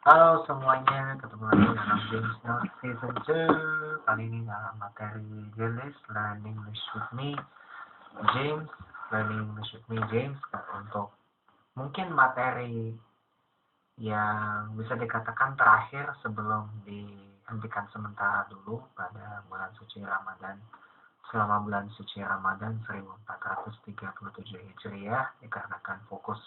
Halo semuanya, ketemu lagi dalam James Note Season 2. Kali ini dalam materi English Learning English with me, James. Learning English with me, James. Untuk mungkin materi yang bisa dikatakan terakhir sebelum dihentikan sementara dulu pada bulan suci Ramadan. Selama bulan suci Ramadan 1437 Hijriah, dikarenakan fokus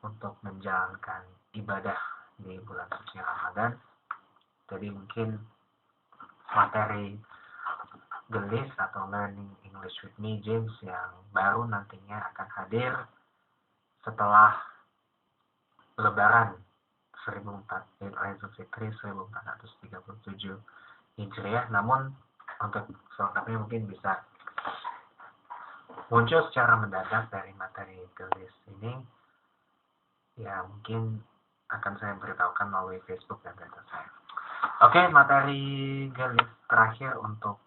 untuk menjalankan ibadah di bulan suci Ramadan. Jadi mungkin materi gelis atau Learning English with me James yang baru nantinya akan hadir setelah Lebaran 1437 Hijriah. Namun untuk selengkapnya mungkin bisa muncul secara mendadak dari materi gelis ini, ya mungkin akan saya beritahukan melalui Facebook dan Twitter saya. Oke, materi gelis terakhir untuk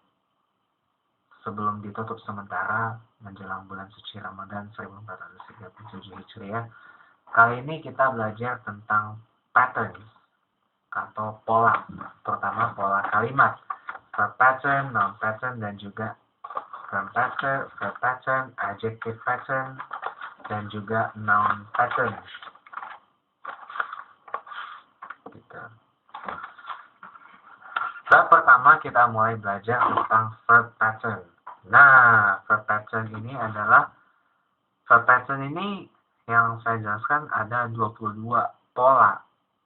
sebelum ditutup sementara menjelang bulan suci Ramadan 1437 Hijriah. Kali ini kita belajar tentang patterns atau pola, terutama pola kalimat. Verb pattern, noun pattern, dan juga verb pattern, adjective pattern, dan juga noun pattern. Bab pertama kita mulai belajar tentang verb pattern. Nah, verb pattern ini yang saya jelaskan ada 22 pola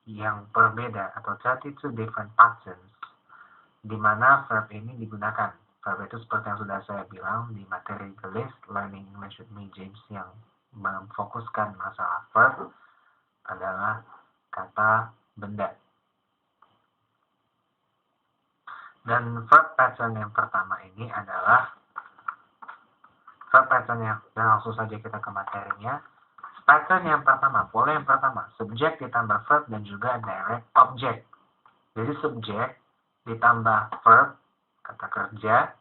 yang berbeda atau 32 different patterns di mana verb ini digunakan. Verb itu seperti yang sudah saya bilang di materi gelis Learning English with me James yang memfokuskan masalah verb adalah kata benda. Dan verb pattern yang pertama ini adalah verb pattern yang langsung saja kita ke materinya. Pattern yang pertama, pola yang pertama, subjek ditambah verb dan juga direct object. Jadi subjek ditambah verb, kata kerja.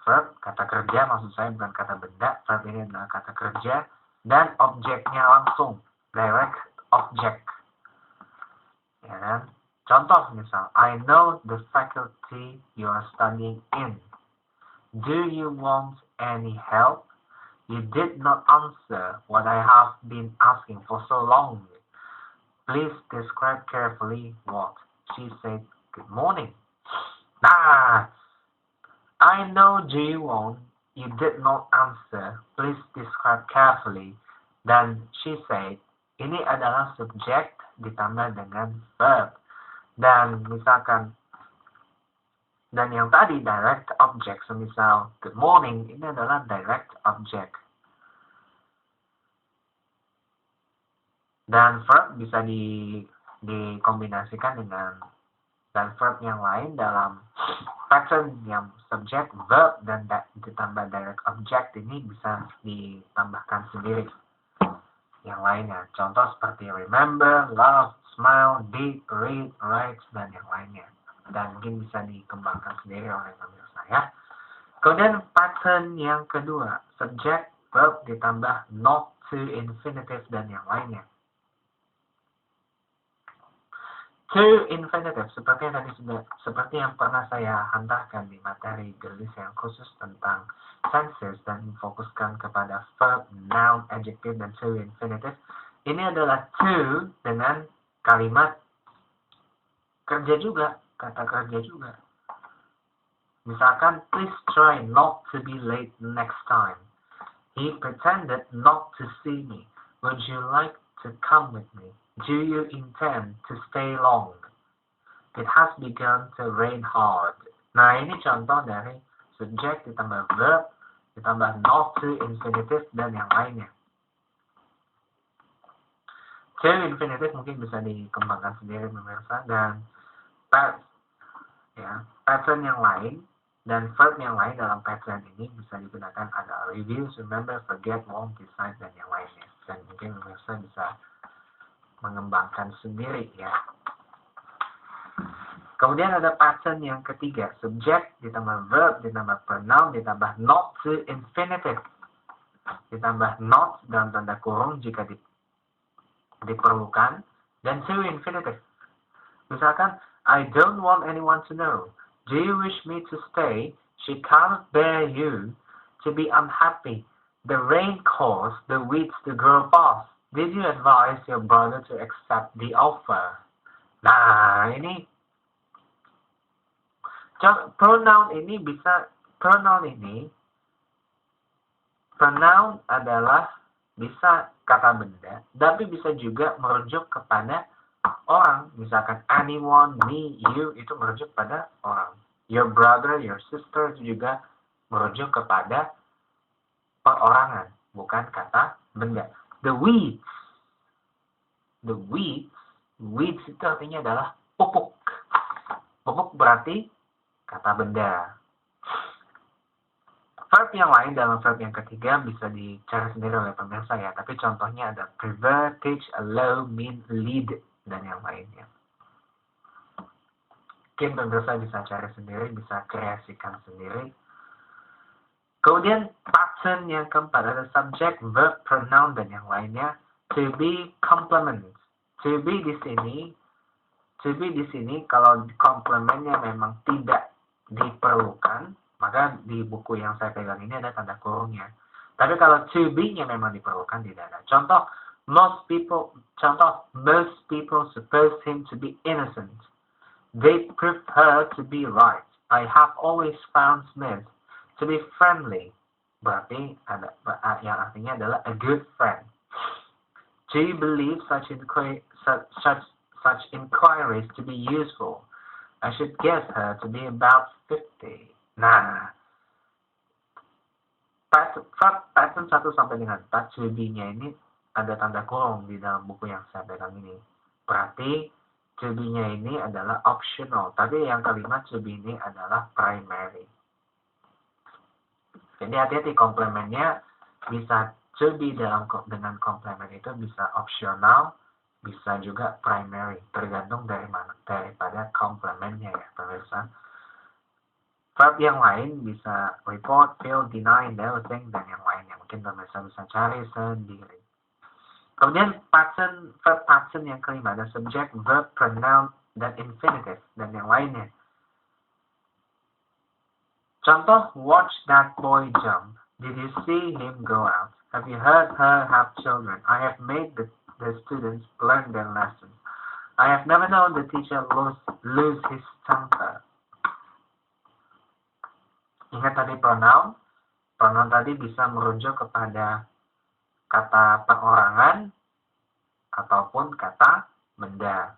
Verb, kata kerja maksud saya bukan kata benda. Verb ini adalah kata kerja. Dan objeknya langsung, direct object. Ya kan? Contoh misal, I know the faculty you are studying in. Do you want any help? You did not answer what I have been asking for so long. Please describe carefully what she said. Good morning. Nah, I know Ji-won. You did not answer. Please describe carefully. Dan she said, ini adalah subjek ditambah dengan verb. Dan misalkan, dan yang tadi direct object, semisal good morning, ini adalah direct object. Dan verb bisa dikombinasikan dengan dan verb yang lain dalam pattern yang subject, verb, dan ditambah direct object ini bisa ditambahkan sendiri yang lainnya. Contoh seperti remember, love, smile, deep, read, write, dan yang lainnya. Dan mungkin bisa dikembangkan sendiri oleh pemirsa ya. Kemudian pattern yang kedua, subject, verb ditambah not to, infinitive, dan yang lainnya. To infinitive, seperti yang pernah saya hantarkan di materi gelis yang khusus tentang tenses dan memfokuskan kepada verb, noun, adjective, dan to infinitive. Ini adalah to dengan kalimat kerja juga, kata kerja juga. Misalkan, please try not to be late next time. He pretended not to see me. Would you like to come with me? Do you intend to stay long? It has begun to rain hard. Nah, ini contoh dari subjek ditambah verb, ditambah not to, infinitive, dan yang lainnya. To infinitive mungkin bisa dikembangkan sendiri pemirsa, dan pattern yang lain dan verb yang lain dalam pattern ini bisa digunakan ada review, remember, forget, won't, decide, dan yang lainnya. Dan mungkin pemirsa bisa mengembangkan sendiri ya. Kemudian ada pattern yang ketiga, subjek ditambah verb ditambah pronoun ditambah not to infinitive, ditambah not dalam tanda kurung jika diperlukan, Dan to infinitive. Misalkan, I don't want anyone to know. Do you wish me to stay? She cannot bear you to be unhappy. The rain caused the weeds to grow fast. Did you advise your brother to accept the offer? Nah, ini pronoun adalah bisa kata benda, tapi bisa juga merujuk kepada orang. Misalkan anyone, me, you, itu merujuk pada orang. Your brother, your sister itu juga merujuk kepada perorangan, bukan kata benda. The weeds itu artinya adalah pupuk. Pupuk berarti kata benda. Verb yang lain dalam verb yang ketiga bisa dicari sendiri oleh pemirsa ya. Tapi contohnya ada prefer, teach, allow, mean, lead, dan yang lainnya. Mungkin pemirsa bisa cari sendiri, bisa kreasikan sendiri. Kemudian pattern yang keempat ada subject, verb, pronoun, dan yang lainnya. To be, complement. To be di sini kalau komplementnya memang tidak diperlukan, maka di buku yang saya pegang ini ada tanda kurungnya. Tapi kalau to be-nya memang diperlukan, tidak ada. Contoh, most people suppose him to be innocent. They prove her to be right. I have always found Smith to be friendly. Berarti yang artinya adalah a good friend. Do you believe such inquiries to be useful? I should guess her to be about 50. Nah, pattern 1 sampai dengan 4 to be-nya ini ada tanda kurung di dalam buku yang saya pegang ini. Berarti to be-nya ini adalah optional, tapi yang kelima to be ini adalah primary. Jadi hati-hati, komplementnya bisa to be dengan komplement itu bisa optional, bisa juga primary, tergantung daripada komplementnya ya pemirsa. Verb yang lain bisa report, feel, deny, know, think, dan yang lainnya. Mungkin pemirsa bisa cari sendiri. Kemudian verb pattern yang kelima ada subject, verb, pronoun, dan infinitive, dan yang lainnya. Contoh, watch that boy jump. Did you see him go out? Have you heard her have children? I have made the students learn their lessons. I have never known the teacher lose his temper. Ingat tadi pronoun. Pronoun tadi bisa merujuk kepada kata perorangan ataupun kata benda.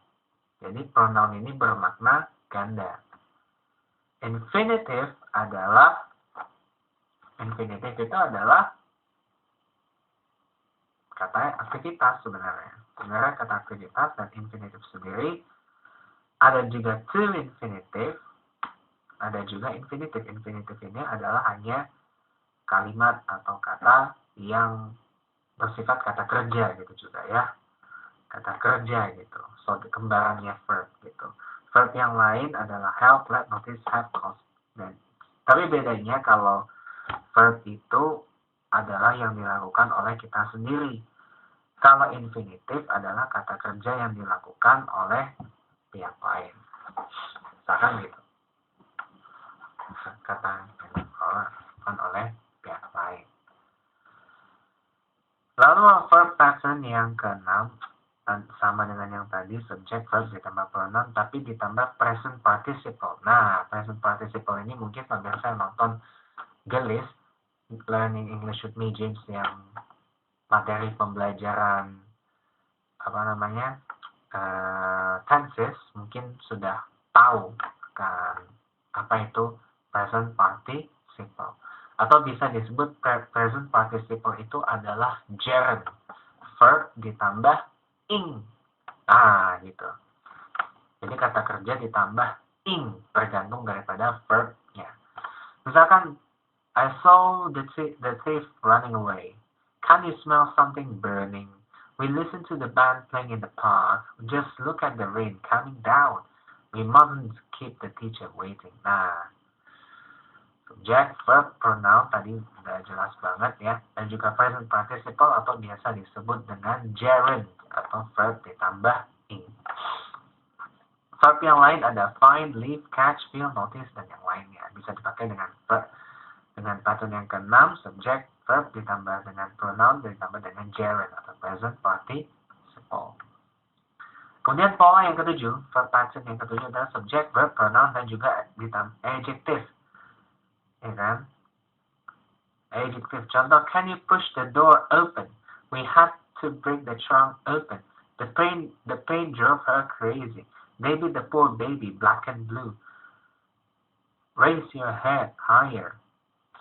Jadi pronoun ini bermakna ganda. Infinitive itu adalah kata aktivitas sebenarnya. Sebenarnya kata aktivitas dan infinitive sendiri ada juga to infinitive. Ada juga infinitive. Infinitive ini adalah hanya kalimat atau kata yang bersifat kata kerja gitu juga ya. Kata kerja gitu. So, kembarannya verb gitu. Verb yang lain adalah help, let, notice, have, cause. Tapi bedanya kalau verb itu adalah yang dilakukan oleh kita sendiri. Kalau infinitive adalah kata kerja yang dilakukan oleh pihak lain. Misalkan gitu. Kata oleh pihak lain. Lalu verb pattern yang keenam sama dengan yang tadi, subject, verb ditambah pronoun, tapi ditambah present participle. Nah, present participle ini mungkin pemirsa yang nonton Gelis, Learning English with Me James, yang materi pembelajaran tenses, mungkin sudah tahu kan apa itu present participle. Atau bisa disebut present participle itu adalah gerund, verb ditambah ing. Nah, gitu. Jadi kata kerja ditambah ing, tergantung daripada verbnya. Misalkan, I saw the thief running away. Can you smell something burning? We listen to the band playing in the park. Just look at the rain coming down. We mustn't keep the teacher waiting. Nah, subject, verb, pronoun tadi udah jelas banget ya. Dan juga present participle atau biasa disebut dengan gerund atau verb ditambah in. Verb yang lain ada find, leave, catch, feel, notice, dan yang lainnya. Bisa dipakai dengan pattern yang ke-6, subject, verb ditambah dengan pronoun, ditambah dengan gerund atau present participle. Kemudian pola yang ke-7, verb pattern yang ke-7 adalah subject, verb, pronoun, dan juga ditambah adjective. Ya kan? Adjective. Contoh, can you push the door open? We had to break the trunk open. The pain drove her crazy. Baby, the poor baby, black and blue. Raise your head higher.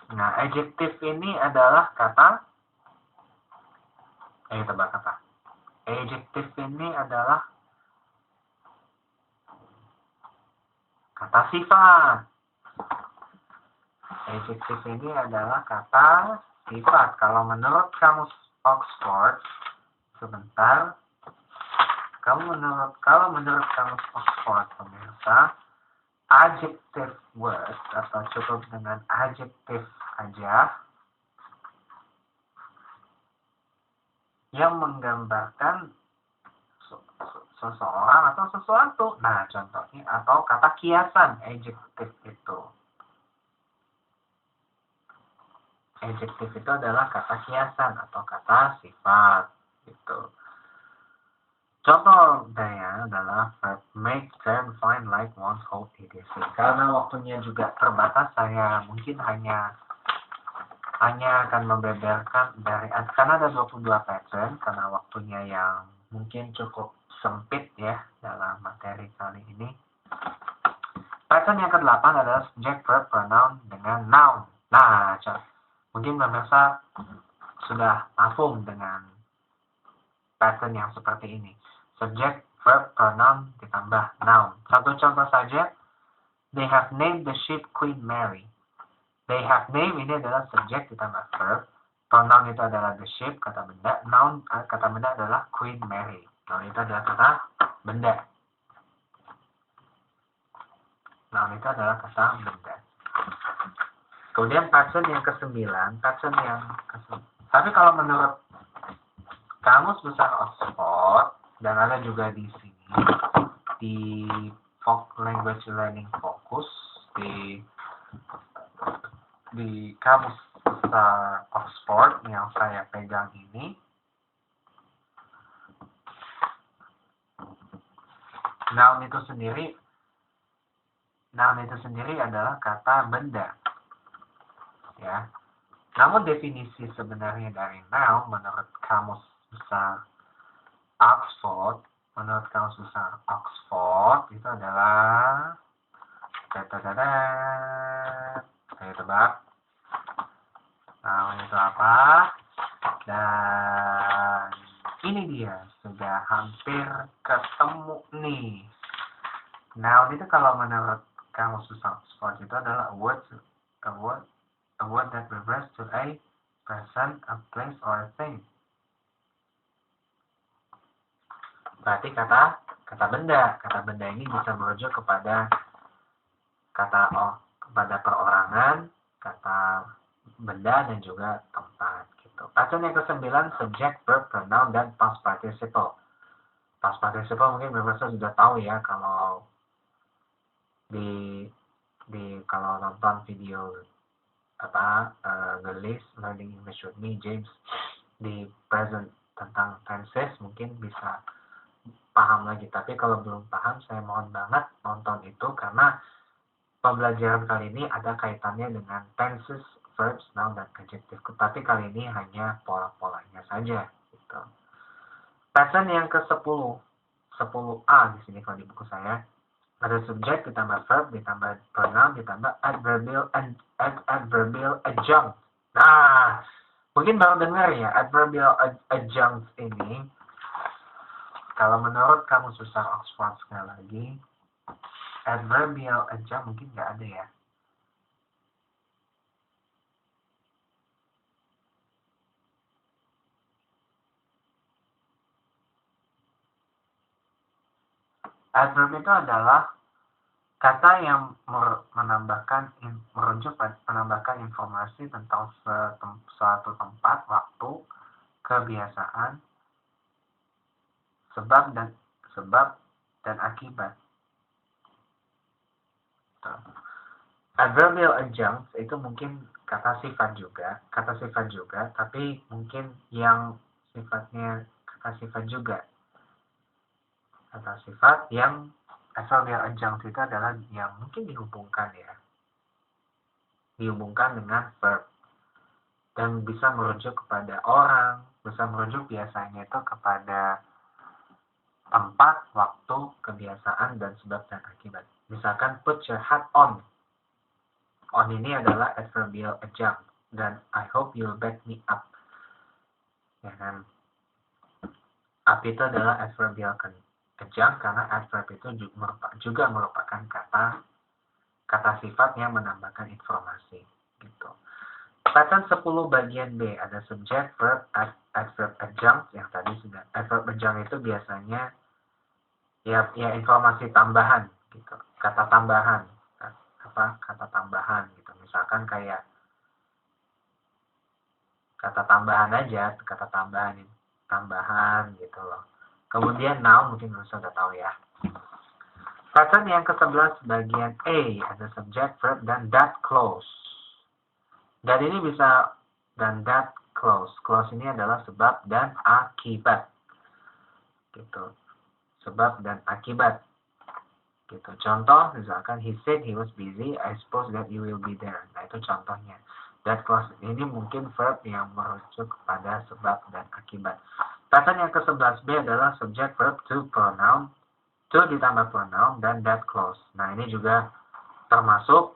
Nah, adjective ini adalah kata. Tebak kata. Adjective ini adalah kata sifat. Adjective ini adalah kata sifat. Kalau menurut kamus Oxford, sebentar. Kalau menurut kamus Oxford, pemirsa, adjective word atau cukup dengan adjective aja yang menggambarkan seseorang atau sesuatu. Nah, contohnya atau kata kiasan adjective itu. Adjective itu adalah kata kiasan atau kata sifat gitu. Contoh daya adalah verb make, turn, find, like, want, hope, etc. Karena waktunya juga terbatas, saya mungkin hanya akan membeberkan karena ada 22 pattern, karena waktunya yang mungkin cukup sempit ya dalam materi kali ini. Pattern yang ke-8 adalah subject, verb, pronoun dengan noun. Nah, mungkin pemirsa sudah mafhum dengan pattern yang seperti ini. Subject, verb, pronoun ditambah noun. Satu contoh saja. They have named the ship Queen Mary. They have named ini adalah subject ditambah verb. Pronoun itu adalah the ship, kata benda. Noun, kata benda adalah Queen Mary. Noun itu adalah kata benda. Noun itu adalah kata benda. Kemudian pattern yang ke-9. Tapi kalau menurut Kamus Besar Oxford, dan ada juga di sini, di Language Learning Focus, di Kamus Besar Oxford yang saya pegang ini, noun itu sendiri adalah kata benda. Ya. Namun definisi sebenarnya dari noun menurut Kamus Besar Oxford itu adalah ayo tebak. Noun itu apa? Dan ini dia, sudah hampir ketemu nih. Noun itu kalau menurut Kamus Besar Oxford itu adalah a word that refers to a person, a place, or a thing. Berarti kata benda. Kata benda ini bisa merujuk kepada kepada perorangan, kata benda, dan juga tempat gitu. Pattern yang ke-9, subject, verb, pronoun, dan past participle. Past participle mungkin pemirsa sudah tahu ya, kalau kalau nonton video Gelis Learning English with me, James, di present tentang tenses mungkin bisa paham lagi. Tapi kalau belum paham, saya mohon banget nonton itu, karena pembelajaran kali ini ada kaitannya dengan tenses, verbs, noun, dan adjective. Tapi kali ini hanya pola-polanya saja gitu. Pattern yang ke-10, 10A di sini kalau di buku saya, ada subject ditambah verb ditambah pronoun ditambah adverbial adjunct. Nah, mungkin baru dengar ya, adverbial adjunct ini. Kalau menurut Kamus Besar Oxford, sekali lagi, adverbial adjunct mungkin nggak ada ya. Adverb itu adalah kata yang menambahkan informasi tentang suatu tempat, waktu, kebiasaan, sebab sebab dan akibat. Adverbial adjuncts itu mungkin kata sifat juga, tapi mungkin yang sifatnya kata sifat juga. Kata sifat yang adverbial adjuncts itu adalah yang mungkin dihubungkan dengan verb dan bisa merujuk kepada orang, bisa merujuk biasanya itu kepada tempat, waktu, kebiasaan, dan sebab dan akibat. Misalkan put your hat on. On ini adalah adverbial adjunct dan I hope you'll back me up. Ya kan? Up itu adalah adverbial adjunct karena adverb itu juga merupakan kata sifat yang menambahkan informasi gitu. Pattern 10 bagian B ada subject, verb, adverb adjunct yang tadi sudah. Adverb adjunct itu biasanya ya informasi tambahan gitu. Kata tambahan gitu. Misalkan kayak kata tambahan gitu loh. Kemudian noun mungkin sudah tahu ya. Pattern yang ke-11 bagian A ada subject, verb, dan that clause. Dan ini bisa dan that clause. Clause ini adalah sebab dan akibat. Gitu. Sebab dan akibat. Gitu. Contoh misalkan he said he was busy, I suppose that you will be there. Nah, itu contohnya. That clause ini mungkin verb yang merujuk kepada sebab dan akibat. Pattern yang ke-11B adalah subject, verb, to, pronoun, to ditambah pronoun, dan that clause. Nah, ini juga termasuk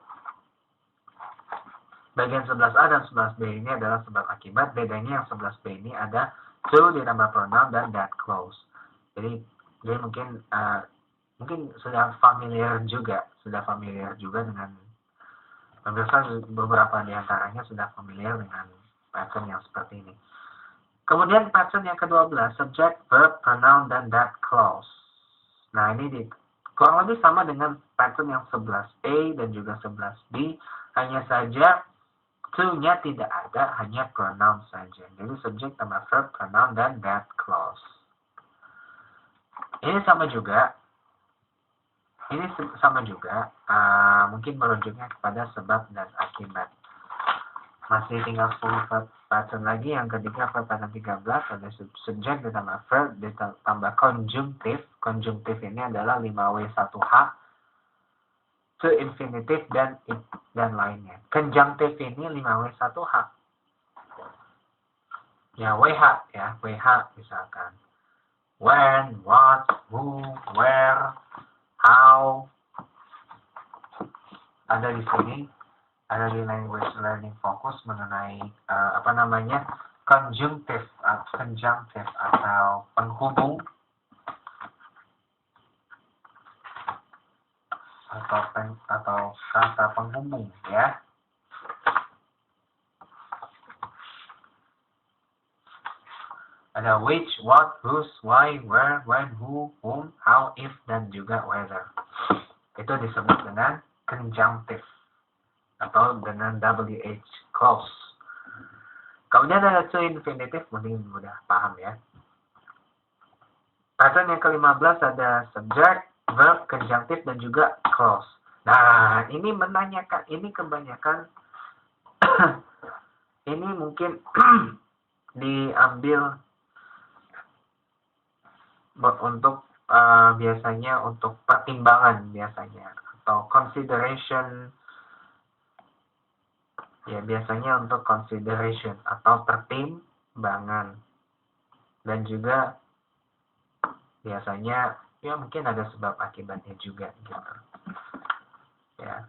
bagian 11A dan 11B ini adalah sebab akibat. Bedanya yang 11B ini ada to ditambah pronoun dan that clause. Jadi mungkin sudah familiar juga dengan pemirsa, beberapa di antaranya sudah familiar dengan pattern yang seperti ini. Kemudian pattern yang ke-12, subject, verb, pronoun, dan that clause. Nah, ini kurang lebih sama dengan pattern yang 11A dan juga 11B, hanya saja to-nya tidak ada, hanya pronoun saja. Jadi subject tambah verb, pronoun, dan that clause. Ini sama juga, mungkin merujuknya kepada sebab dan akibat. Masih tinggal 10 pattern lagi. Yang ketiga pattern 13 ada subject ditambah verb ditambah konjungtif. Konjungtif ini adalah 5W1H, to infinitive dan lainnya. Konjungtif ini 5W1H. Ya, WH ya, WH misalkan. When, what, who, where, how. Ada di sini, ada di language learning fokus mengenai konjungtif atau penghubung atau kata penghubung ya. Ada which, what, whose, why, where, when, who, whom, how, if, dan juga whether. Itu disebut dengan conjunctive atau dengan WH clause. Kemudian ada to infinitive, mungkin mudah paham ya. Pattern yang ke-15 ada subject, verb, conjunctive, dan juga clause. Nah, ini menanyakan, ini kebanyakan ini mungkin diambil untuk biasanya untuk pertimbangan biasanya atau consideration ya, biasanya untuk consideration atau pertimbangan, dan juga biasanya ya mungkin ada sebab akibatnya juga gitu ya.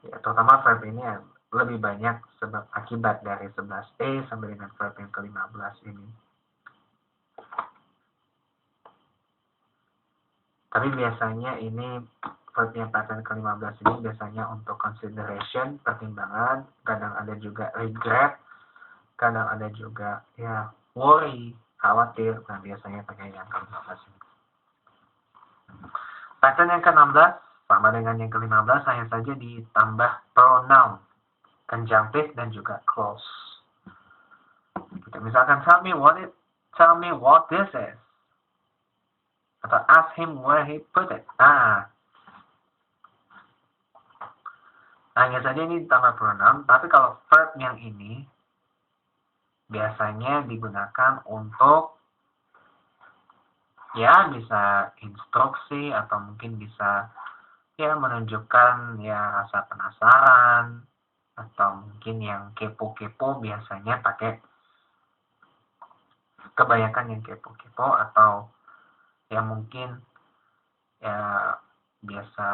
Terutama verb ini lebih banyak sebab akibat dari 11A sampai dengan verb yang ke-15 ini. Tapi biasanya ini verbnya pattern ke-15 ini biasanya untuk consideration, pertimbangan, kadang ada juga regret, kadang ada juga ya worry, khawatir. Nah, biasanya pakai yang ke-15 ini. Pattern yang ke-16 sama dengan yang ke-15, hanya saja ditambah pronoun, conjunctive, dan juga clause. Kita misalkan tell me what this is. Atau ask him where he put it. Nah, hanya saja ini ditambah pronoun, tapi kalau verb yang ini biasanya digunakan untuk ya bisa instruksi atau mungkin bisa ya menunjukkan ya rasa penasaran atau mungkin yang kepo-kepo biasanya pakai kebanyakan yang kepo-kepo atau ya mungkin ya biasa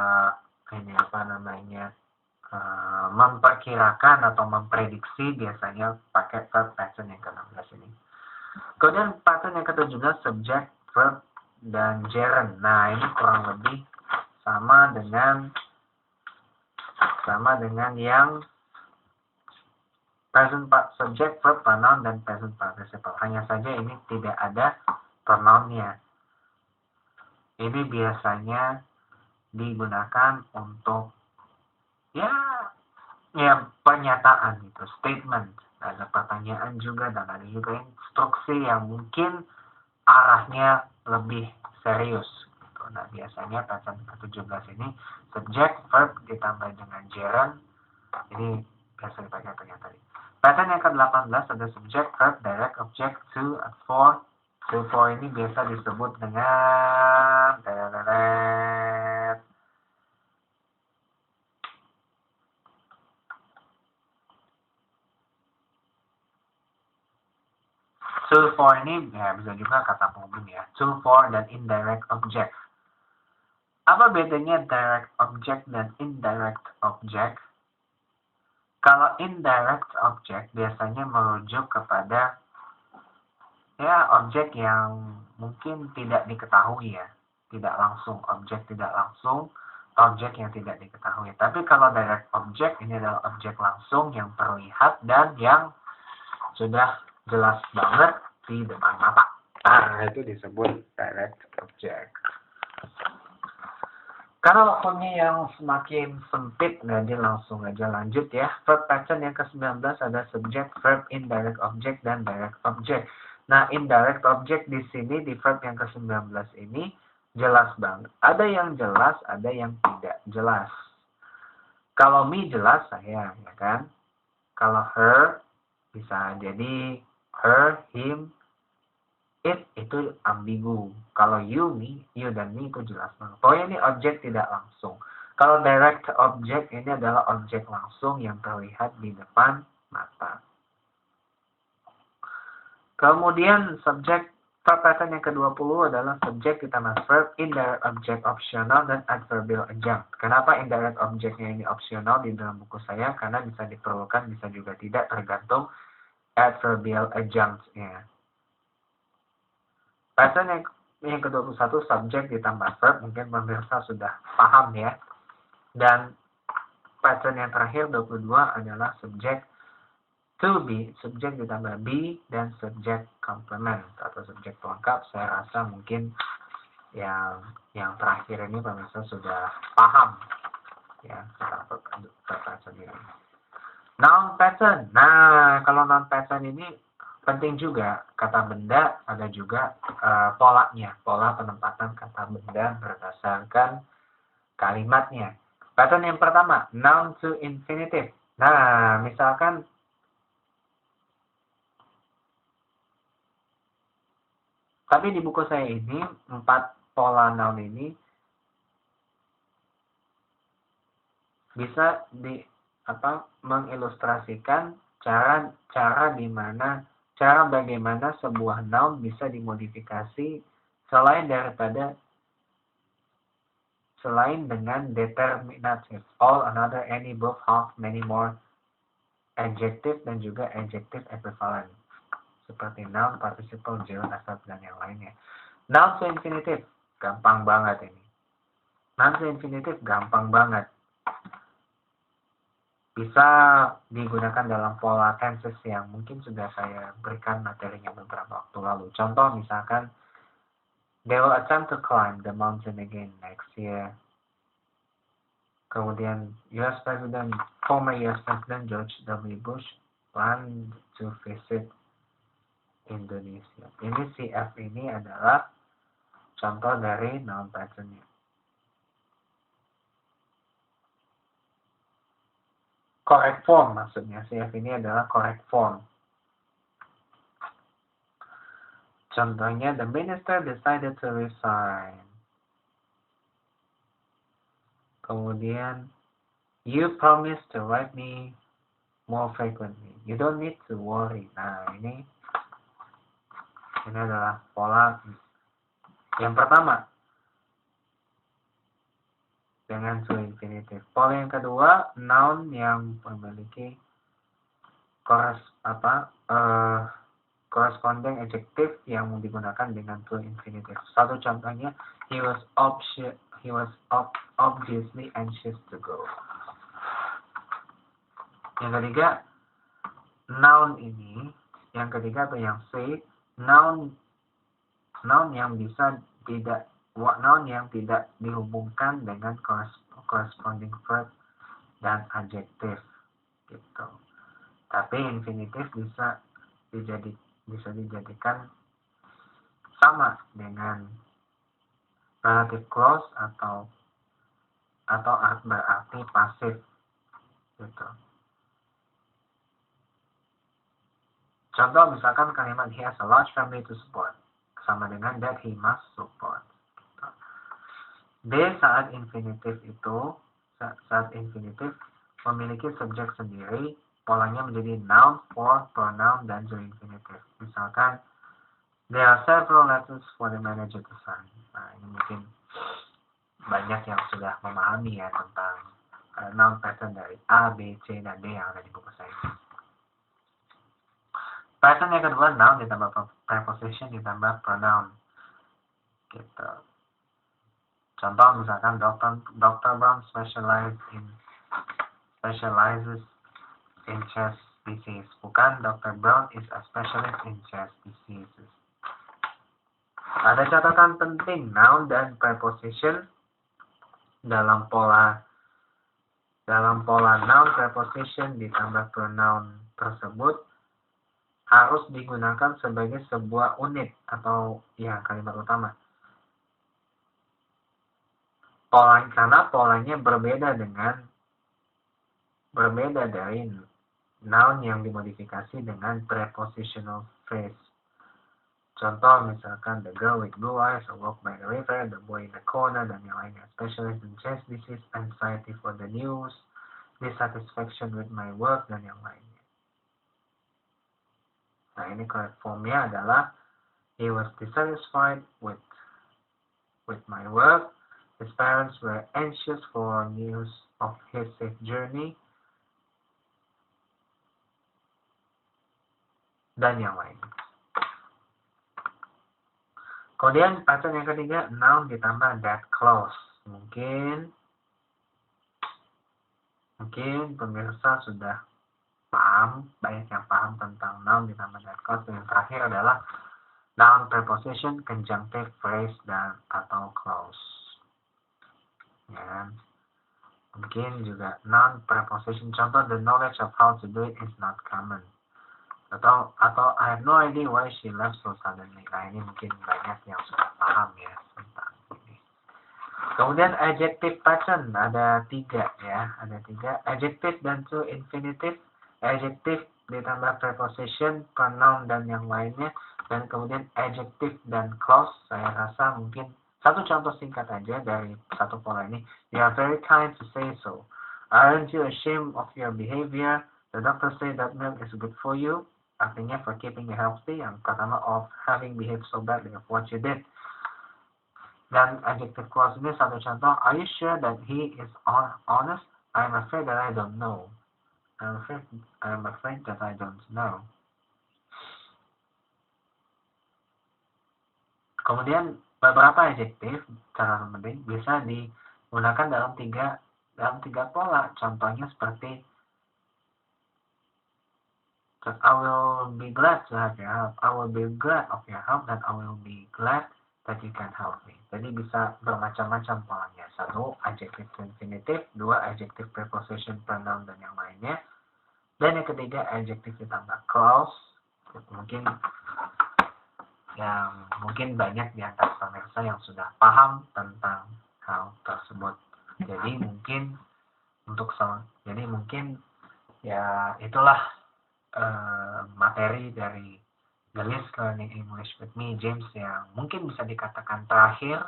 ini apa namanya memperkirakan atau memprediksi biasanya pakai verb pattern yang ke-16 ini. Kemudian pattern yang ke-17 subject, verb, dan gerund. Nah ini kurang lebih sama dengan yang present subject, verb, pronoun, dan present participle. Hanya saja ini tidak ada pronounnya. Ini biasanya digunakan untuk ya pernyataan gitu, statement. Ada pertanyaan juga dan ada juga instruksi yang mungkin arahnya lebih serius. Gitu. Nah biasanya pattern ke-17 ini subject, verb ditambah dengan gerund. Ini biasa dipakai pernyataan tadi. Pattern yang ke-18 ada subject, verb, direct, object, to, and for. To, for ini biasa disebut dengan to, for ini ya bisa juga kata penghubung ya. To, for, dan indirect object. Apa bedanya direct object dan indirect object? Kalau indirect object biasanya merujuk kepada ya objek yang mungkin tidak diketahui ya, tidak langsung, objek tidak langsung, objek yang tidak diketahui. Tapi kalau direct object ini adalah objek langsung yang terlihat dan yang sudah jelas banget di depan mata. Nah, itu disebut direct object. Karena waktunya yang semakin sempit, jadi langsung aja lanjut ya. Verb pattern yang ke-19 ada subject, verb, indirect object, dan direct object. Nah, indirect object di sini di verb yang ke-19 ini jelas banget. Ada yang jelas, ada yang tidak jelas. Kalau me jelas saya, ya kan? Kalau her bisa jadi her, him, it itu ambigu. Kalau you, me, you dan me itu jelas banget. Pokoknya ini objek tidak langsung. Kalau direct object ini adalah objek langsung yang terlihat di depan mata. Kemudian subjek verb pattern yang ke-20 adalah subjek ditambah verb, indirect object optional, dan adverbial adjunct. Kenapa indirect objectnya ini optional di dalam buku saya? Karena bisa diperlukan, bisa juga tidak, tergantung adverbial adjunct-nya. Pattern yang ke-21 subjek ditambah verb, mungkin pemirsa sudah paham ya. Dan pattern yang terakhir 22 adalah subjek to be, subjek ditambah be, dan subjek complement atau subjek pelengkap. Saya rasa mungkin yang terakhir ini pemirsa sudah paham ya tentang pattern ini. Noun pattern. Nah, kalau noun pattern ini penting juga, kata benda ada juga polanya, pola penempatan kata benda berdasarkan kalimatnya. Pattern yang pertama, noun to infinitive. Nah, misalkan tapi di buku saya ini 4 pola noun ini bisa mengilustrasikan cara bagaimana sebuah noun bisa dimodifikasi selain dengan determinative, all, another, any, both, half, many, more, adjective, dan juga adjective equivalent seperti noun, participle, gerund, adverb, dan yang lainnya. Noun to infinitive gampang banget ini. Noun to infinitive gampang banget. Bisa digunakan dalam pola tenses yang mungkin sudah saya berikan materinya beberapa waktu lalu. Contoh misalkan, they will attempt to climb the mountain again next year. Kemudian former US President George W. Bush plan to visit Indonesia. Ini CF ini adalah contoh dari noun pattern-nya. Correct form maksudnya, CF ini adalah correct form. Contohnya, the minister decided to resign. Kemudian, you promised to write me more frequently. You don't need to worry. Nah, ini adalah pola yang pertama dengan to infinitive. Pola yang kedua, noun yang memiliki corresponding adjective yang digunakan dengan to infinitive. Satu contohnya, he was obviously anxious to go. Yang ketiga, noun ini, yang ketiga atau yang C, noun yang tidak dihubungkan dengan corresponding verb dan adjective gitu. Tapi infinitive bisa dijadikan sama dengan relative clause atau berarti pasif gitu. Contoh misalkan kalimat he has a large family to support, sama dengan that he must support. D saat infinitif memiliki subjek sendiri, polanya menjadi noun, for, pronoun, dan to infinitive. Misalkan, there are several letters for the manager to sign. Nah, ini mungkin banyak yang sudah memahami ya tentang noun pattern dari A, B, C, dan D yang ada di buku saya. Pattern yang kedua, noun ditambah preposition ditambah pronoun. Gitu. Contoh misalkan Dr. Brown specializes in chest disease. Bukan Dr. Brown is a specialist in chest diseases. Ada catatan penting, noun dan preposition dalam pola noun preposition ditambah pronoun tersebut harus digunakan sebagai sebuah unit atau ya kalimat utama. Karena polanya berbeda dari noun yang dimodifikasi dengan prepositional phrase. Contoh misalkan the girl with blue eyes walk by the river, the boy in the corner, dan yang lainnya. Specialist in chest disease, anxiety for the news, dissatisfaction with my work, dan yang lainnya. Nah, ini correct formnya adalah he was dissatisfied with my work. His parents were anxious for news of his safe journey, dan yang lainnya. Kemudian pattern yang ketiga, noun ditambah that clause. Mungkin pemirsa sudah paham, banyak yang paham tentang noun ditambah that clause. Yang terakhir adalah noun preposition, conjunctive phrase, dan atau clause. Ya. Mungkin juga noun preposition, contoh the knowledge of how to do it is not common. Atau I have no idea why she left so suddenly. Nah, ini mungkin banyak yang sudah paham ya tentang ini. Kemudian adjective pattern ada 3 ya, ada 3 adjective dan to infinitive, adjective ditambah preposition, pronoun dan yang lainnya, dan kemudian adjective dan clause. Saya rasa mungkin satu contoh singkat aja dari satu pola ini. You are very kind to say so. Aren't you ashamed of your behavior? The doctor said that milk is good for you. Artinya for keeping you healthy. Yang pertama of having behaved so badly of what you did. Dan adjective clause ini satu contoh. Are you sure that he is honest? I'm afraid that I don't know. I'm afraid that I don't know. Kemudian beberapa adjektif cara penting bisa digunakan dalam tiga pola. Contohnya seperti I will be glad to have your help. I will be glad of your help, dan I will be glad that you can help me. Jadi bisa bermacam-macam polanya. 1, adjective infinitive. 2, adjective preposition, pronoun, dan yang lainnya. Dan yang ketiga, adjective ditambah clause. Mungkin yang mungkin banyak di antara pemirsa yang sudah paham tentang hal tersebut. Jadi mungkin ya itulah materi dari Gelis Learning English with me James yang mungkin bisa dikatakan terakhir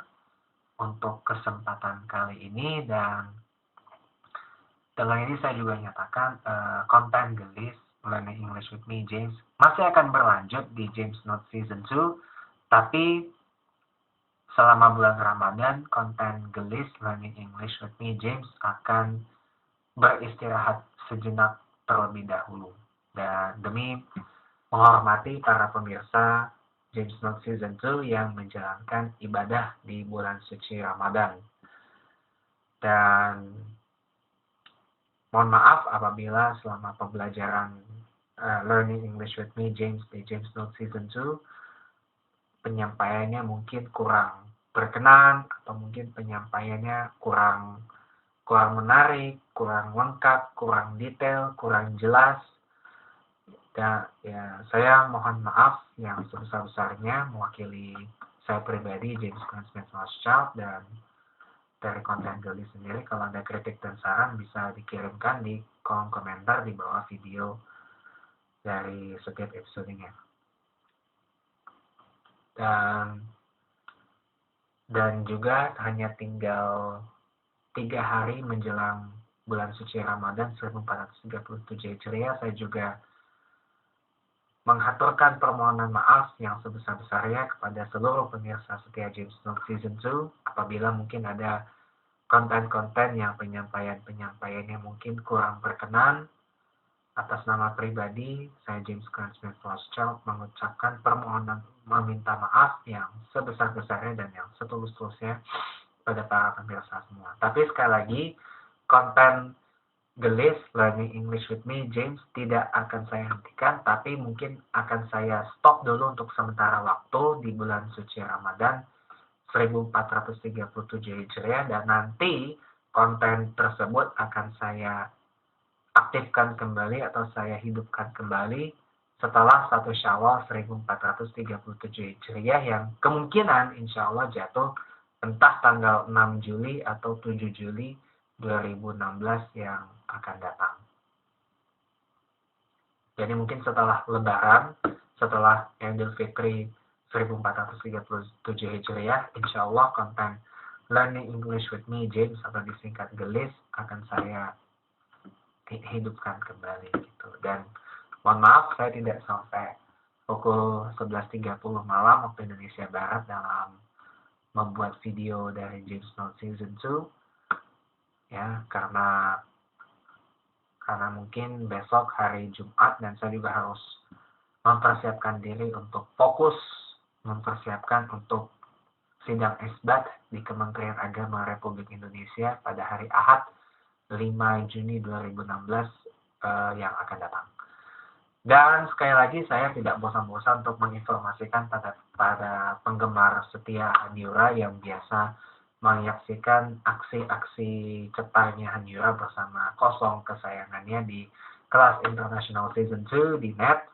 untuk kesempatan kali ini, dan dengan ini saya juga nyatakan konten Gelis Learning English with me James masih akan berlanjut di James Note Season 2, tapi selama bulan Ramadan konten Gelis Learning English with me James akan beristirahat sejenak terlebih dahulu, dan demi menghormati para pemirsa James Note Season 2 yang menjalankan ibadah di bulan suci Ramadan. Dan mohon maaf apabila selama pembelajaran Learning English with me James di James Note Season 2 penyampaiannya mungkin kurang berkenan, atau mungkin penyampaiannya kurang menarik, kurang lengkap, kurang detail, kurang jelas. Dan ya, saya mohon maaf yang sebesar-besarnya mewakili saya pribadi, James Smith Rothschild, dan dari konten Gelis sendiri. Kalau ada kritik dan saran bisa dikirimkan di kolom komentar di bawah video dari setiap episodenya. Dan juga hanya tinggal 3 hari menjelang bulan suci Ramadan 1437 Hijriah, saya juga menghaturkan permohonan maaf yang sebesar-besarnya kepada seluruh pemirsa setia James Note Season 2 apabila mungkin ada konten-konten yang penyampaiannya mungkin kurang berkenan. Atas nama pribadi, saya James Smith Rothschild mengucapkan permohonan meminta maaf yang sebesar-besarnya dan yang setulus-tulusnya pada para pemirsa semua. Tapi sekali lagi, konten Gelis Learning English with me James tidak akan saya hentikan, tapi mungkin akan saya stop dulu untuk sementara waktu di bulan suci Ramadan 1437 Hijriah, dan nanti konten tersebut akan saya aktifkan kembali atau saya hidupkan kembali setelah 1 Syawal 1437 Hijriah yang kemungkinan insya Allah jatuh entah tanggal 6 Juli atau 7 Juli 2016 yang akan datang. Jadi mungkin setelah Lebaran, setelah Idul Fitri 1437 Hijriah, insya Allah konten Learning English with me James atau disingkat Gelis akan saya hidupkan kembali gitu. Dan mohon maaf saya tidak sampai pukul 11.30 malam waktu Indonesia Barat dalam membuat video dari James Note Season 2 ya, karena mungkin besok hari Jumat dan saya juga harus mempersiapkan diri untuk fokus mempersiapkan untuk sidang isbat di Kementerian Agama Republik Indonesia pada hari Ahad 5 Juni 2016 yang akan datang. Dan sekali lagi saya tidak bosan-bosan untuk menginformasikan pada penggemar setia Hanyura yang biasa menyaksikan aksi-aksi cetarnya Hanyura bersama kosong kesayangannya di kelas International Season 2 di Net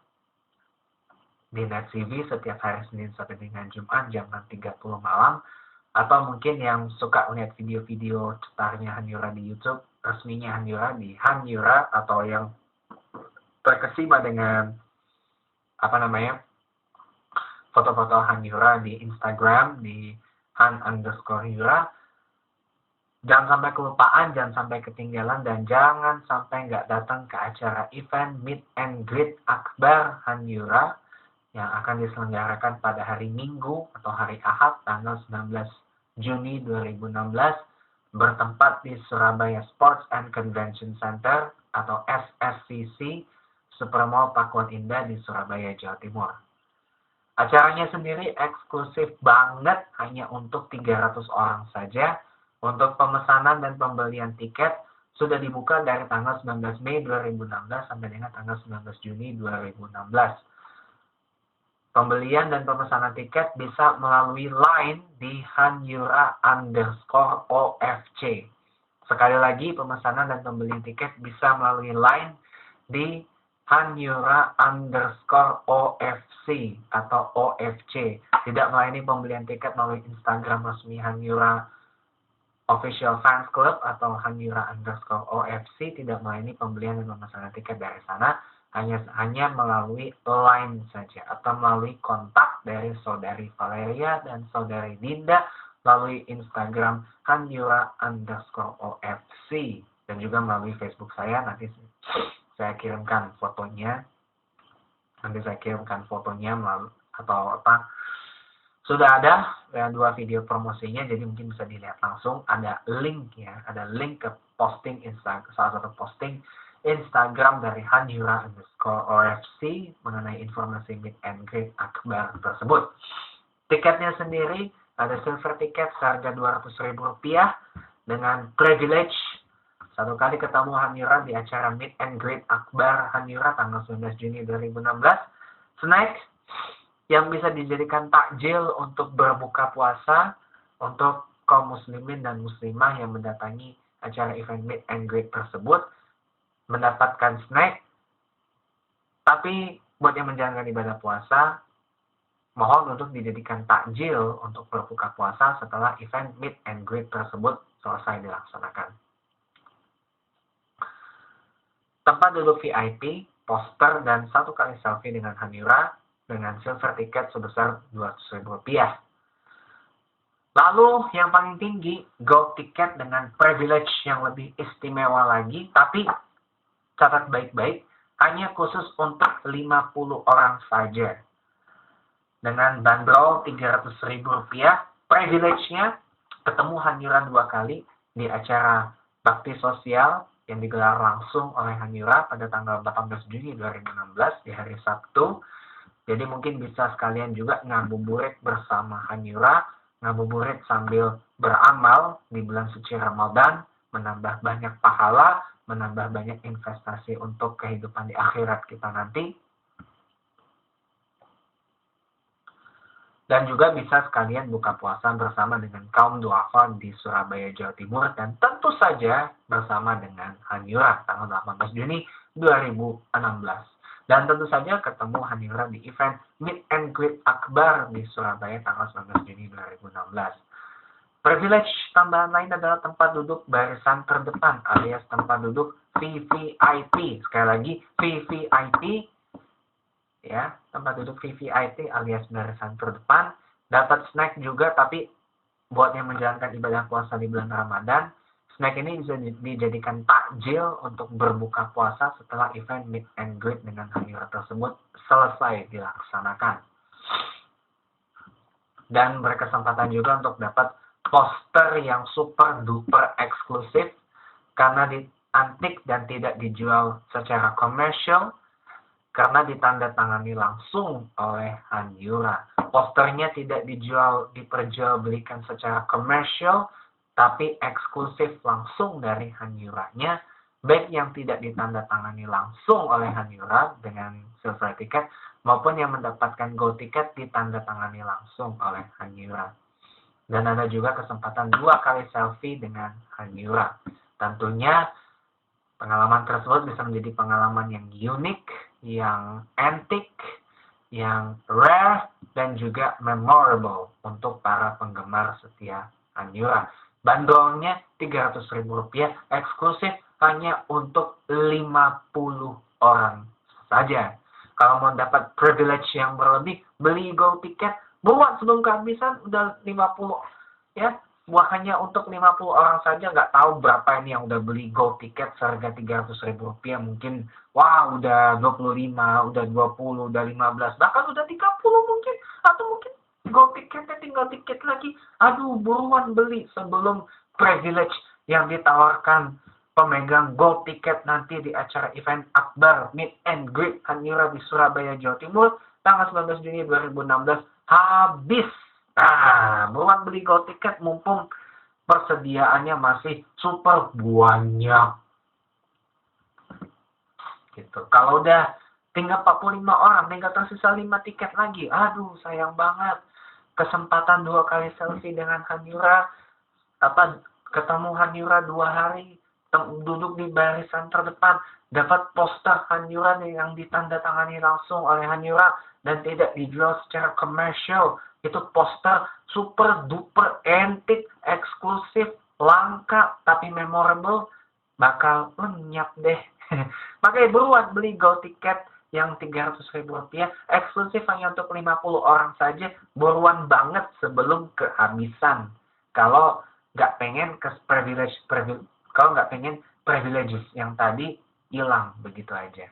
TV setiap hari Senin sampai dengan Jumat jam 6.30 malam, atau mungkin yang suka melihat video-video cetarnya Hanyura di YouTube resminya Hanyura di Hanyura, atau yang terkesima dengan foto-foto Hanyura di Instagram di Han_Hyura. Jangan sampai kelupaan, jangan sampai ketinggalan, dan jangan sampai nggak datang ke acara event Meet and Greet Akbar Hanyura yang akan diselenggarakan pada hari Minggu atau hari Ahad tanggal 19 Juni 2016 bertempat di Surabaya Sports and Convention Center atau SSCC Supermall Pakuan Indah di Surabaya, Jawa Timur. Acaranya sendiri eksklusif banget, hanya untuk 300 orang saja. Untuk pemesanan dan pembelian tiket sudah dibuka dari tanggal 19 Mei 2016 sampai dengan tanggal 19 Juni 2016. Pembelian dan pemesanan tiket bisa melalui line di Hanyura_OFC. Sekali lagi, pemesanan dan pembelian tiket bisa melalui line di Hanyura_OFC atau OFC. Tidak melayani pembelian tiket melalui Instagram resmi Hanyura Official Fans Club atau Hanyura_OFC. Tidak melayani pembelian dan pemesanan tiket dari sana. Hanya melalui line saja atau melalui kontak dari saudari Valeria dan saudari Dinda melalui Instagram Hanyura_OFC dan juga melalui Facebook saya. Nanti saya kirimkan fotonya. Melalui atau apa. Sudah ada 2 video promosinya, jadi mungkin bisa dilihat langsung. Ada link ya, ada link ke posting Instagram, salah satu posting Instagram dari Hanyura_OFC mengenai informasi meet and greet akbar tersebut. Tiketnya sendiri ada silver tiket seharga Rp200.000 dengan privilege 1 kali ketemu Hanyura di acara Meet and Greet Akbar Hanyura tanggal 19 Juni 2016. Snack yang bisa dijadikan takjil untuk berbuka puasa untuk kaum muslimin dan muslimah yang mendatangi acara event Meet and Greet tersebut mendapatkan snack. Tapi buat yang menjalankan ibadah puasa, mohon untuk dijadikan takjil untuk berbuka puasa setelah event Meet and Greet tersebut selesai dilaksanakan. Tempat duduk VIP, poster, dan 1 kali selfie dengan Hanyura dengan silver tiket sebesar Rp200.000. Lalu yang paling tinggi, gold tiket dengan privilege yang lebih istimewa lagi, tapi catat baik-baik, hanya khusus untuk 50 orang saja. Dengan bandrol Rp300.000, privilege-nya ketemu Hanyura 2 kali di acara bakti sosial yang digelar langsung oleh Hanyura pada tanggal 18 Juni 2016 di hari Sabtu. Jadi mungkin bisa sekalian juga ngabuburit bersama Hanyura, ngabuburit sambil beramal di bulan suci Ramadan, menambah banyak pahala, menambah banyak investasi untuk kehidupan di akhirat kita nanti. Dan juga bisa sekalian buka puasa bersama dengan kaum duafa di Surabaya, Jawa Timur, dan tentu saja bersama dengan Hanyura tanggal 18 Juni 2016. Dan tentu saja ketemu Hanyura di event Meet and Greet Akbar di Surabaya tanggal 19 Juni 2016. Privilege tambahan lain adalah tempat duduk barisan terdepan alias tempat duduk VVIP. Sekali lagi, VVIP. Ya, tempat duduk VVIP alias barisan terdepan, dapat snack juga, tapi buat yang menjalankan ibadah puasa di bulan Ramadan, snack ini bisa dijadikan takjil untuk berbuka puasa setelah event Meet and Greet dengan Hanyura tersebut selesai dilaksanakan. Dan berkesempatan juga untuk dapat poster yang super duper eksklusif karena diantik dan tidak dijual secara komersial, karena ditandatangani langsung oleh Hanyura. Posternya tidak diperjualbelikan secara komersial, tapi eksklusif langsung dari Hanyuranya. Baik yang tidak ditandatangani langsung oleh Hanyura dengan silver ticket, maupun yang mendapatkan gold ticket ditandatangani langsung oleh Hanyura. Dan ada juga kesempatan 2 kali selfie dengan Hanyura. Tentunya pengalaman tersebut bisa menjadi pengalaman yang unik, yang antik, yang rare, dan juga memorable untuk para penggemar setia Hanyura. Bandrolnya Rp300.000 eksklusif hanya untuk 50 orang saja. Kalau mau dapat privilege yang berlebih, beli gold ticket, buat sebelum kehabisan udah 50 ya. Hanya untuk 50 orang saja, nggak tahu berapa ini yang udah beli gold ticket seharga Rp300.000. Mungkin, wah udah 25, udah 20, udah 15, bahkan udah 30 mungkin. Atau mungkin gold ticketnya tinggal dikit lagi. Aduh, buruan beli sebelum privilege yang ditawarkan pemegang gold ticket nanti di acara event Akbar Meet and Greet Hanyura di Surabaya, Jawa Timur, tanggal 19 Juni 2016 habis. Nah, buruan beli gold ticket mumpung persediaannya masih super banyak. Gitu. Kalau udah tinggal 45 orang, tinggal tersisa 5 tiket lagi. Aduh, sayang banget. Kesempatan 2 kali selfie dengan Hanyura, ketemu Hanyura 2 hari, duduk di barisan terdepan, dapat poster Hanyura yang ditandatangani langsung oleh Hanyura dan tidak dijual secara komersial. Itu poster super duper antik, eksklusif, langka tapi memorable, bakal lenyap deh. Makanya buruan beli gold ticket yang Rp300.000, eksklusif hanya untuk 50 orang saja, buruan banget sebelum kehabisan. Kalau nggak pengen kalau nggak pengen privileges yang tadi hilang begitu aja.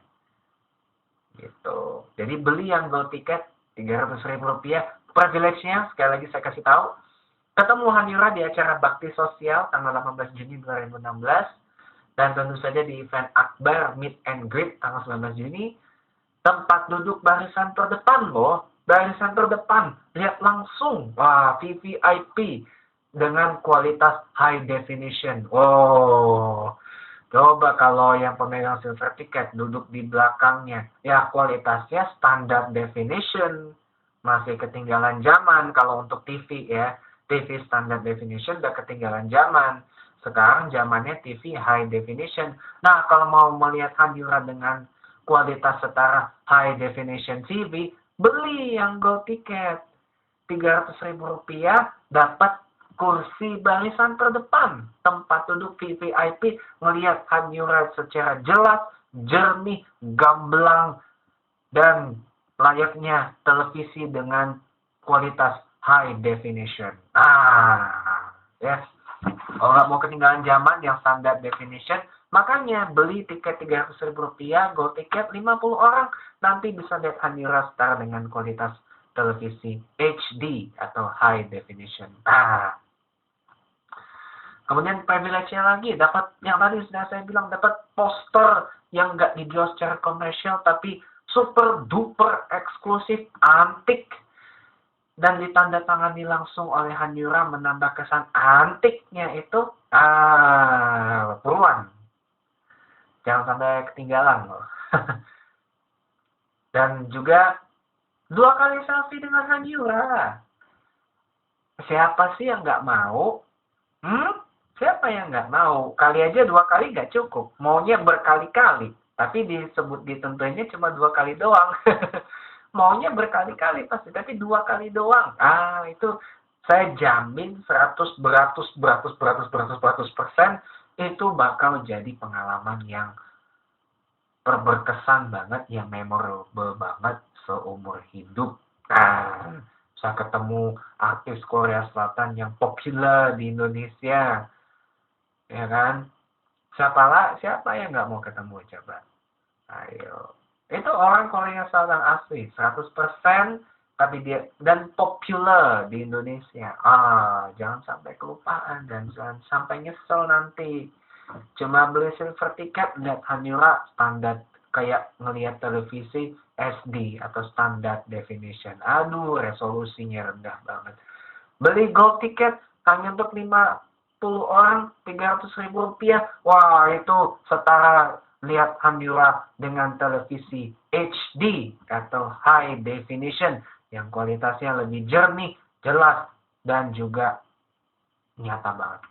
Gitu. Jadi beli yang gold ticket Rp300.000. Privilege-nya sekali lagi saya kasih tahu, ketemu Hanyura di acara bakti sosial tanggal 18 Juni 2016 dan tentu saja di event Akbar Meet and Greet tanggal 19 Juni. Tempat duduk barisan terdepan loh, barisan terdepan, lihat langsung, wah VVIP dengan kualitas high definition. Oh, coba kalau yang pemegang silver ticket duduk di belakangnya, ya kualitasnya standar definition, masih ketinggalan zaman kalau untuk TV ya, TV standard definition udah ketinggalan zaman. Sekarang zamannya TV high definition. Nah, kalau mau melihat Hanyura dengan kualitas setara high definition TV, beli yang gold ticket Rp300.000, dapat kursi barisan terdepan, tempat duduk VVIP, melihat Hanyura secara jelas, jernih, gamblang, dan layaknya televisi dengan kualitas high definition. Yes. Kalau nggak mau ketinggalan zaman yang standar definition, makanya beli tiket Rp300.000, gold tiket 50 orang, nanti bisa lihat Hanyura setara dengan kualitas televisi HD atau high definition. Kemudian privilege-nya lagi, dapat yang tadi sudah saya bilang, dapat poster yang nggak dijual secara komersial tapi super duper eksklusif, antik, dan ditandatangani langsung oleh Hanyura, menambah kesan antiknya itu. Buruan, jangan sampai ketinggalan loh. Dan juga 2 kali selfie dengan Hanyura. Siapa sih yang nggak mau? Siapa yang nggak mau? Kali aja 2 kali nggak cukup, maunya berkali-kali, tapi ditentuinnya cuma 2 kali doang. Maunya berkali-kali pasti, tapi 2 kali doang. Itu saya jamin 100% itu bakal jadi pengalaman yang berkesan banget, yang memorable banget seumur hidup. Bisa ketemu artis Korea Selatan yang populer di Indonesia, ya kan? Siapa yang nggak mau ketemu coba? Ayo. Itu orang Korea Selatan asli, 100%, tapi dia dan popular di Indonesia. Jangan sampai kelupaan dan jangan sampai nyesel nanti. Cuma beli silver ticket, lihat Hanyura standar kayak ngelihat televisi SD atau standar definition. Aduh, resolusinya rendah banget. Beli gold ticket hanya untuk 50 orang, Rp300.000. Wah, itu setara lihat Hanyura dengan televisi HD atau high definition yang kualitasnya lebih jernih, jelas, dan juga nyata banget.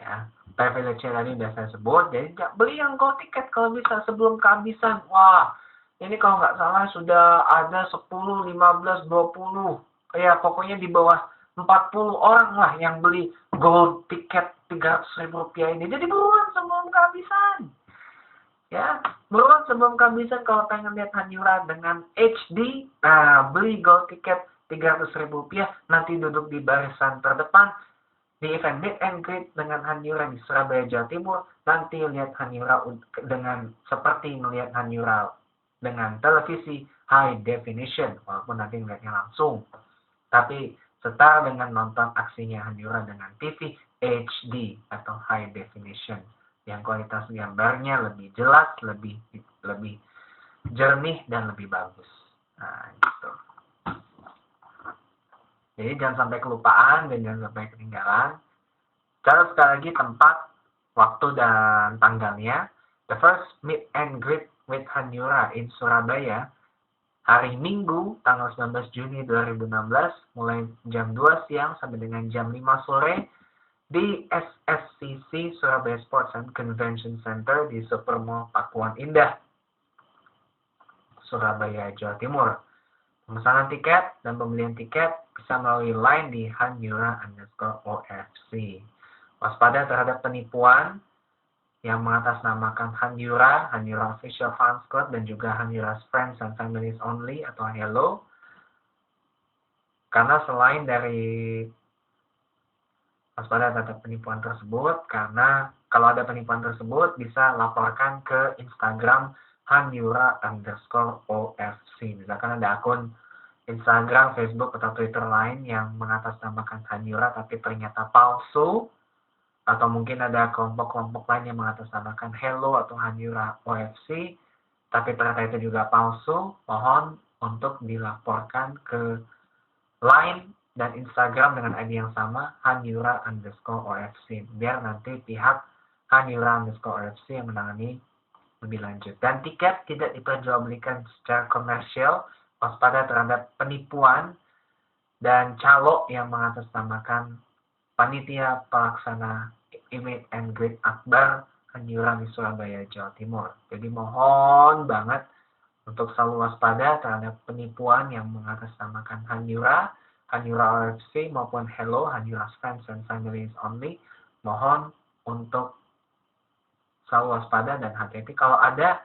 Ya, privilege tadi udah saya sebut, jadi beli yang gold ticket kalau bisa sebelum kehabisan. Wah, ini kalau nggak salah sudah ada 10, 15, 20. Ya, pokoknya di bawah 40 orang lah yang beli gold ticket Rp300.000 ini. Jadi buruan sebelum kehabisan. Ya, buruan sebelum kehabisan kalau pengen lihat Hanyura dengan HD, beli gold ticket Rp300.000, nanti duduk di barisan terdepan di event Meet and Greet dengan Hanyura di Surabaya, Jawa Timur. Nanti lihat Hanyura dengan seperti melihat Hanyura dengan televisi high definition, walaupun nanti melihatnya langsung. Tapi setara dengan nonton aksinya Hanyura dengan TV HD atau high definition yang kualitas gambarnya lebih jelas, lebih jernih, dan lebih bagus. Gitu. Jadi jangan sampai kelupaan dan jangan sampai ketinggalan. Catat sekali lagi tempat, waktu, dan tanggalnya. The first Meet and Greet with Hanyura in Surabaya, hari Minggu, tanggal 19 Juni 2016, mulai jam 2 siang sampai dengan jam 5 sore di SSCC Surabaya Sports and Convention Center di Supermall Pakuan Indah, Surabaya, Jawa Timur. Pemesanan tiket dan pembelian tiket bisa melalui line di hanyura_OFC. Waspada terhadap penipuan yang mengatasnamakan Hanyura, Hanyura Official Fans Club, dan juga Hanyura's Friends and Families Only atau Hello. Karena selain dari waspada terhadap penipuan tersebut, karena kalau ada penipuan tersebut bisa laporkan ke Instagram Hanyura_OFC. Misalkan ada akun Instagram, Facebook, atau Twitter lain yang mengatasnamakan Hanyura tapi ternyata palsu, atau mungkin ada kelompok-kelompok lain yang mengatasnamakan Hello atau Hanyura OFC tapi ternyata itu juga palsu, mohon untuk dilaporkan ke line dan Instagram dengan ID yang sama, Hanyura_OFC, biar nanti pihak Hanyura_OFC yang menangani lebih lanjut. Dan tiket tidak diperjualbelikan secara komersial, waspada terhadap penipuan dan calo yang mengatasnamakan panitia pelaksana Meet and Greet Akbar Hanyura di Surabaya, Jawa Timur. Jadi mohon banget untuk selalu waspada terhadap penipuan yang mengatasnamakan Hanyura, Hanyura OFC maupun Hello, Hanyura's Friends and Families Only. Mohon untuk selalu waspada dan hati-hati. Kalau ada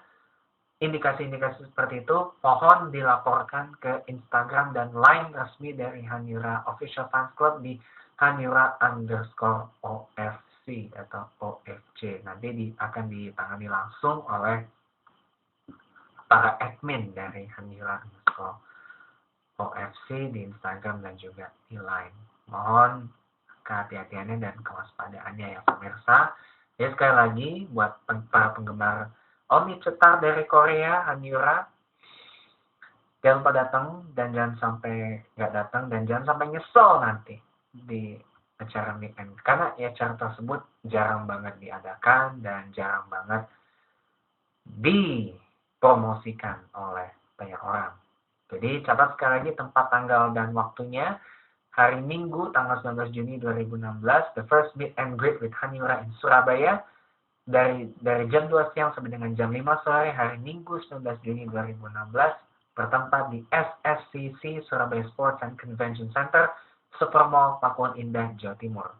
indikasi-indikasi seperti itu, mohon dilaporkan ke Instagram dan line resmi dari Hanyura Official Fans Club di Hanyura_OFC atau OFC. Nanti akan ditangani langsung oleh para admin dari Hanyura_OFC di Instagram dan juga di line. Mohon kehati-hatiannya dan kewaspadaannya ya pemirsa. Ya sekali lagi buat para penggemar Oni cetar dari Korea, Hanyura, jangan lupa datang dan jangan sampai nggak datang dan jangan sampai nyesel nanti di acara meet and karena ya acara tersebut jarang banget diadakan dan jarang banget dipromosikan oleh banyak orang. Jadi catat sekali lagi tempat, tanggal, dan waktunya. Hari Minggu tanggal 19 Juni 2016, the first meet and greet with Hanyura in Surabaya dari jam 2 siang sampai dengan jam 5 sore hari Minggu 19 Juni 2016 bertempat di SSCC Surabaya Sports and Convention Center, Supermall Pakuan Indah, Jawa Timur.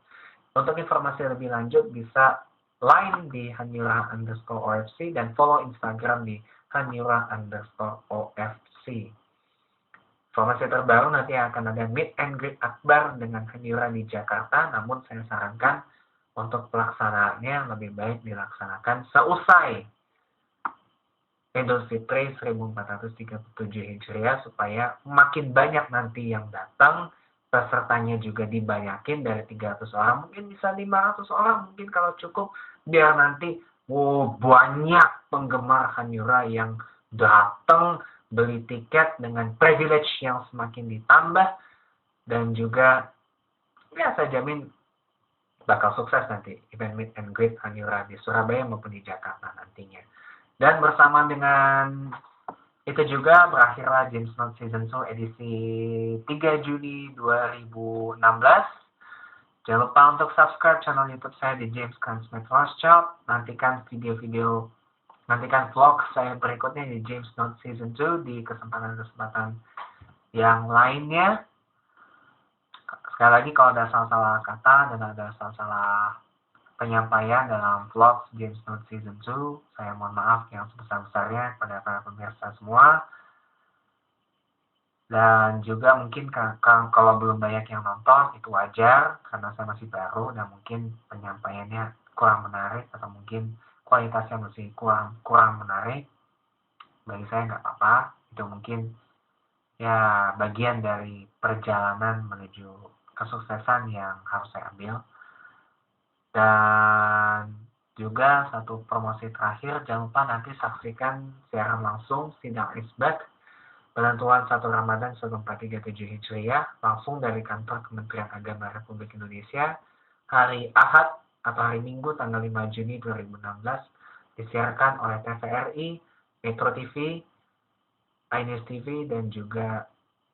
Untuk informasi lebih lanjut bisa line di Hanyura_OFC dan follow Instagram di Hanyura_OFC. Informasi terbaru nanti akan ada meet and greet Akbar dengan Hanyura di Jakarta, namun saya sarankan untuk pelaksanaannya lebih baik dilaksanakan seusai Idul Fitri 1437 Hijriah supaya makin banyak nanti yang datang, pesertanya juga dibanyakin dari 300 orang, mungkin bisa 500 orang, mungkin kalau cukup, biar nanti banyak penggemar Hanyura yang datang beli tiket dengan privilege yang semakin ditambah, dan juga ya saya jamin bakal sukses nanti event meet and greet Hanyura di Surabaya maupun di Jakarta nantinya. Dan bersama dengan itu juga berakhirlah James Note Season 2 edisi 3 Juni 2016. Jangan lupa untuk subscribe channel YouTube saya di James Smith Rothschild. Nantikan vlog saya berikutnya di James Note Season 2 di kesempatan-kesempatan yang lainnya. Sekali lagi kalau ada salah-salah kata dan ada salah-salah penyampaian dalam vlog James Note Season 2, saya mohon maaf yang sebesar-besarnya kepada para pemirsa semua. Dan juga mungkin kalau belum banyak yang nonton, itu wajar karena saya masih baru dan mungkin penyampaiannya kurang menarik atau mungkin kualitasnya masih kurang menarik. Bagi saya nggak apa-apa, itu mungkin ya bagian dari perjalanan menuju kesuksesan yang harus saya ambil. Dan juga satu promosi terakhir, jangan lupa nanti saksikan siaran langsung Sidang Isbat Penentuan 1 Ramadan 1437 Hijriah langsung dari kantor Kementerian Agama Republik Indonesia hari Ahad atau hari Minggu tanggal 5 Juni 2016, disiarkan oleh TVRI, Metro TV, iNews TV, dan juga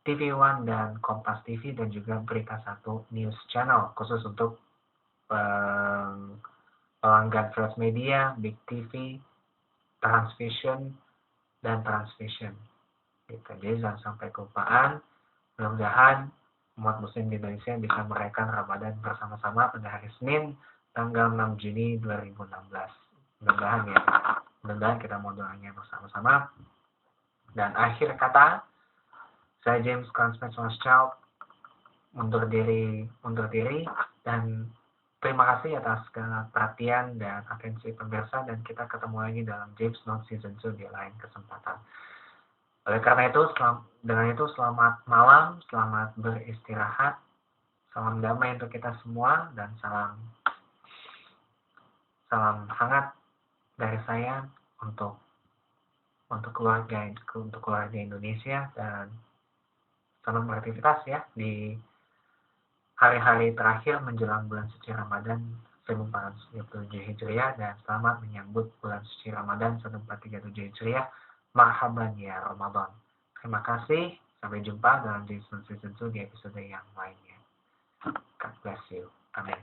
TV One dan Kompas TV, dan juga Berita 1 News Channel khusus untuk pelanggan First Media, Big TV, Transvision, dan Transvision. Gitu. Jadi jangan sampai kelupaan. Mudah-mudahan umat muslim di Indonesia bisa merayakan Ramadan bersama-sama pada hari Senin tanggal 6 Juni 2016. Mudah-mudahan ya. Mudah-mudahan kita mau doanya bersama-sama. Dan akhir kata, saya James Constant Child undur diri dan terima kasih atas segala perhatian dan atensi pemirsa, dan kita ketemu lagi dalam James Note Season 2 di lain kesempatan. Oleh karena itu, selamat malam, selamat beristirahat, salam damai untuk kita semua, dan salam hangat dari saya untuk keluarga Indonesia, dan salam beraktivitas ya di hari-hari terakhir menjelang bulan suci Ramadan 1437 Hijriah, dan selamat menyambut bulan suci Ramadan 1437 Hijriah. Marhaban ya Ramadan. Terima kasih. Sampai jumpa dalam James Season 2 di episode yang lainnya. God bless you. Amin.